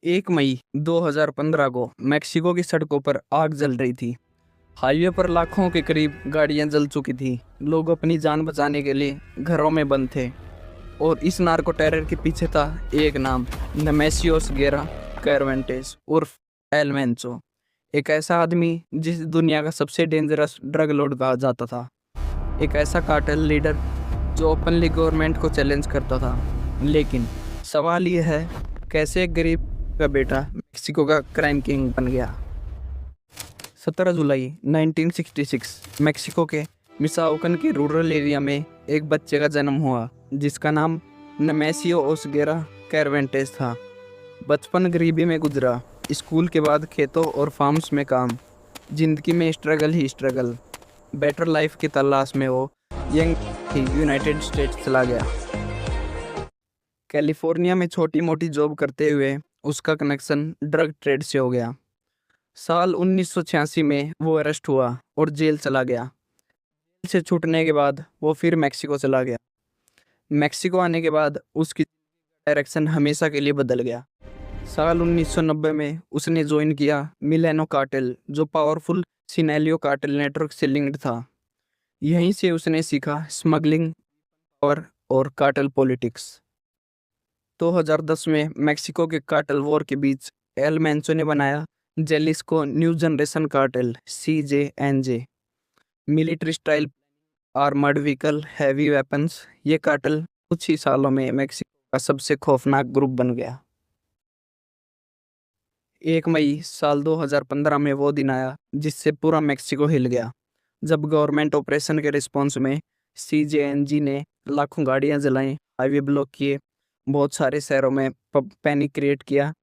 1 मई 2015 को मेक्सिको की सड़कों पर आग जल रही थी। हाईवे पर लाखों के करीब गाड़ियां जल चुकी थी। लोग अपनी जान बचाने के लिए घरों में बंद थे और इस नार्को टेरर के पीछे था एक नाम, नेमेसियोस गेरा कैरवेंटेस उर्फ एल मेंचो। एक ऐसा आदमी जिस दुनिया का सबसे डेंजरस ड्रग लॉर्ड कहा जाता था। एक ऐसा कार्टेल लीडर जो ओपनली गवर्नमेंट को चैलेंज करता था। लेकिन सवाल यह है, कैसे एक गरीब का बेटा मेक्सिको का क्राइम किंग बन गया। 17 जुलाई 1966 मेक्सिको के मिसाओकन के रूरल एरिया में एक बच्चे का जन्म हुआ जिसका नाम नेमेसियो ओसगेरा कैरवेंटेस था। बचपन गरीबी में गुजरा। स्कूल के बाद खेतों और फार्म्स में काम। जिंदगी में स्ट्रगल ही स्ट्रगल। बेटर लाइफ की तलाश में वो यंग ही यूनाइटेड स्टेट्स चला गया। कैलिफोर्निया में छोटी मोटी जॉब करते हुए उसका कनेक्शन ड्रग ट्रेड से हो गया। साल 1986 में वो अरेस्ट हुआ और जेल चला गया। जेल से छूटने के बाद वो फिर मेक्सिको चला गया। मेक्सिको आने के बाद उसकी डायरेक्शन हमेशा के लिए बदल गया। साल 1990 में उसने ज्वाइन किया मिलेनो कार्टेल, जो पावरफुल सिनेलियो कार्टेल नेटवर्क से लिंक्ड था। यहीं से उसने सीखा स्मगलिंग और कार्टेल पॉलिटिक्स। 2010 में मेक्सिको के कार्टेल वॉर के बीच एल मेंचो ने बनाया Jalisco new generation cartel CJNJ। Military style armoured vehicle, heavy weapons. ये कार्टेल कुछ ही सालों में मेक्सिको का सबसे खौफनाक ग्रुप बन गया। 1 मई साल 2015 में वो दिन आया जिससे पूरा मेक्सिको हिल गया, जब गवर्नमेंट ऑपरेशन के रिस्पॉन्स में CJNG ने लाखों गाड़ियां जलाई, हाईवे ब्लॉक किए, बहुत सारे शहरों में पैनिक क्रिएट किया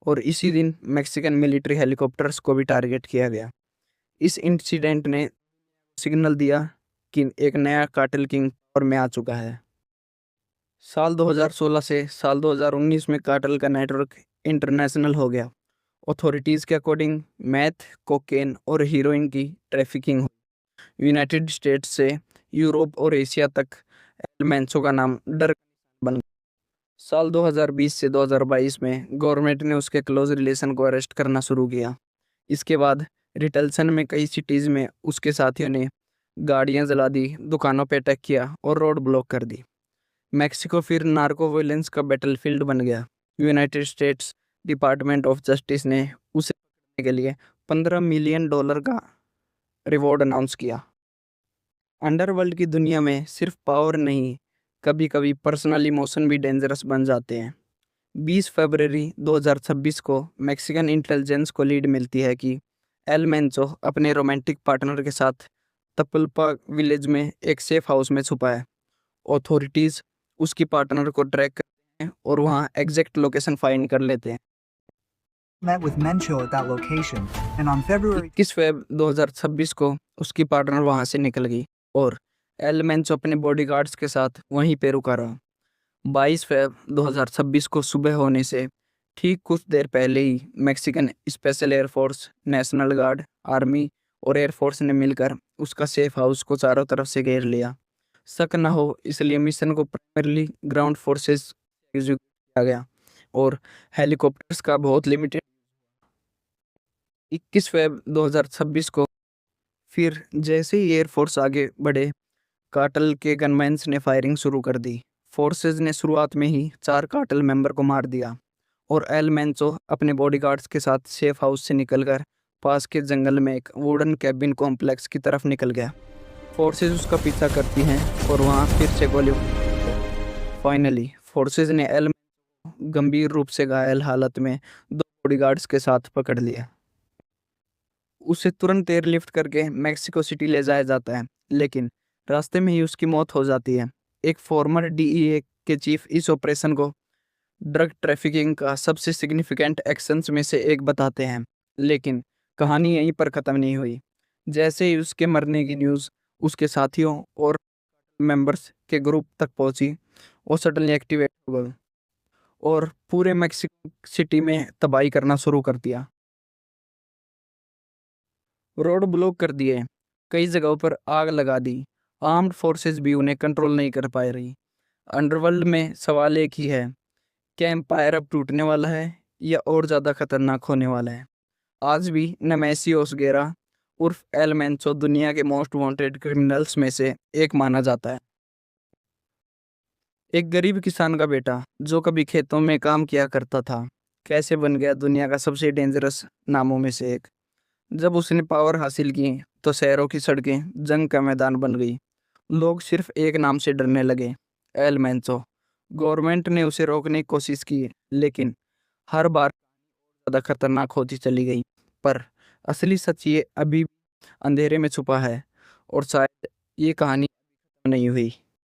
और इसी दिन मैक्सिकन मिलिट्री हेलीकॉप्टर्स को भी टारगेट किया गया। इस इंसिडेंट ने सिग्नल दिया कि एक नया कार्टेल किंग पावर में आ चुका है। साल 2016 से साल 2019 में कार्टेल का नेटवर्क इंटरनेशनल हो गया। अथॉरिटीज़ के अकॉर्डिंग मैथ, कोकेन और हीरोइन की ट्रैफिकिंग हुई। यूनाइटेड स्टेट्स से यूरोप और एशिया तक एल मेंचो का नाम डर बन गया। साल 2020 से 2022 में गवर्नमेंट ने उसके क्लोज रिलेशन को अरेस्ट करना शुरू किया। इसके बाद रिटेल्सन में कई सिटीज़ में उसके साथियों ने गाड़ियां जला दी, दुकानों पर अटैक किया और रोड ब्लॉक कर दी। मेक्सिको फिर नार्को वायलेंस का बैटलफील्ड बन गया। United states department of justice ने उसे पकड़ने के लिए $15 मिलियन का रिवॉर्ड अनाउंस किया। अंडरवर्ल्ड की दुनिया में सिर्फ पावर नहीं, कभी कभी पर्सनल इमोशन भी डेंजरस बन जाते हैं। 20 फरवरी 2026 को मैक्सिकन इंटेलिजेंस को लीड मिलती है कि एल मेंचो अपने रोमांटिक पार्टनर के साथ तपल्पा विलेज में एक सेफ हाउस में छुपा है। अथॉरिटीज़ उसकी पार्टनर को ट्रैक करते हैं और वहाँ एग्जैक्ट लोकेशन फाइंड कर लेते हैं। Met with Mencho at that location, and on February 21 फरवरी 2026 को उसकी पार्टनर वहाँ से निकल गई और एल मेंचो अपने बॉडीगार्ड्स के साथ वहीं पे रुका रहा। 22 फरवरी 2026 को सुबह होने से ठीक कुछ देर पहले ही Mexican special air force, national guard, army और एयरफोर्स ने मिलकर उसका सेफ हाउस को चारों तरफ से घेर लिया। शक न हो इसलिए मिशन को प्राइमरली ग्राउंड फोर्सेस एग्जीक्यूट किया गया और हेलीकॉप्टर्स का बहुत लिमिटेड। 21 फरवरी 2026 को फिर जैसे ही एयरफोर्स आगे बढ़े, कार्टेल के गनमैन्स ने फायरिंग शुरू कर दी। फोर्सेज ने शुरुआत में ही 4 कार्टेल मेंबर को मार दिया और एल मेंचो अपने बॉडीगार्ड्स के साथ सेफ हाउस से निकलकर पास के जंगल में एक वुडन कैबिन कॉम्प्लेक्स की तरफ निकल गया। फोर्सेज उसका पीछा करती हैं और वहाँ फिर से गोली। फाइनली फोर्सेज ने एल मेंचो गंभीर रूप से घायल हालत में 2 बॉडीगार्ड्स के साथ पकड़ लिया। उसे तुरंत एयरलिफ्ट करके मेक्सिको सिटी ले जाया जाता है, लेकिन रास्ते में ही उसकी मौत हो जाती है। एक फॉर्मर DEA के चीफ इस ऑपरेशन को ड्रग ट्रैफिकिंग का सबसे सिग्निफिकेंट एक्शंस में से एक बताते हैं। लेकिन कहानी यहीं पर ख़त्म नहीं हुई। जैसे ही उसके मरने की न्यूज़ उसके साथियों और मेंबर्स के ग्रुप तक पहुंची, वो सडनली एक्टिवेट हो गए और पूरे मेक्सिको सिटी में तबाही करना शुरू कर दिया। रोड ब्लॉक कर दिए, कई जगहों पर आग लगा दी। आर्म्ड फोर्सेस भी उन्हें कंट्रोल नहीं कर पा रही। अंडरवर्ल्ड में सवाल एक ही है, क्या एम्पायर अब टूटने वाला है या और ज़्यादा खतरनाक होने वाला है। आज भी नेमेसियो ओसगेरा उर्फ एल मेंचो दुनिया के मोस्ट वांटेड क्रिमिनल्स में से एक माना जाता है। एक गरीब किसान का बेटा जो कभी खेतों में काम किया करता था, कैसे बन गया दुनिया का सबसे डेंजरस नामों में से एक। जब उसने पावर हासिल की तो शहरों की सड़कें जंग का मैदान बन गई। लोग सिर्फ एक नाम से डरने लगे, एल मेंचो। गवर्नमेंट ने उसे रोकने की कोशिश की, लेकिन हर बार ज़्यादा खतरनाक होती चली गई। पर असली सच ये अभी अंधेरे में छुपा है, और शायद ये कहानी नहीं हुई।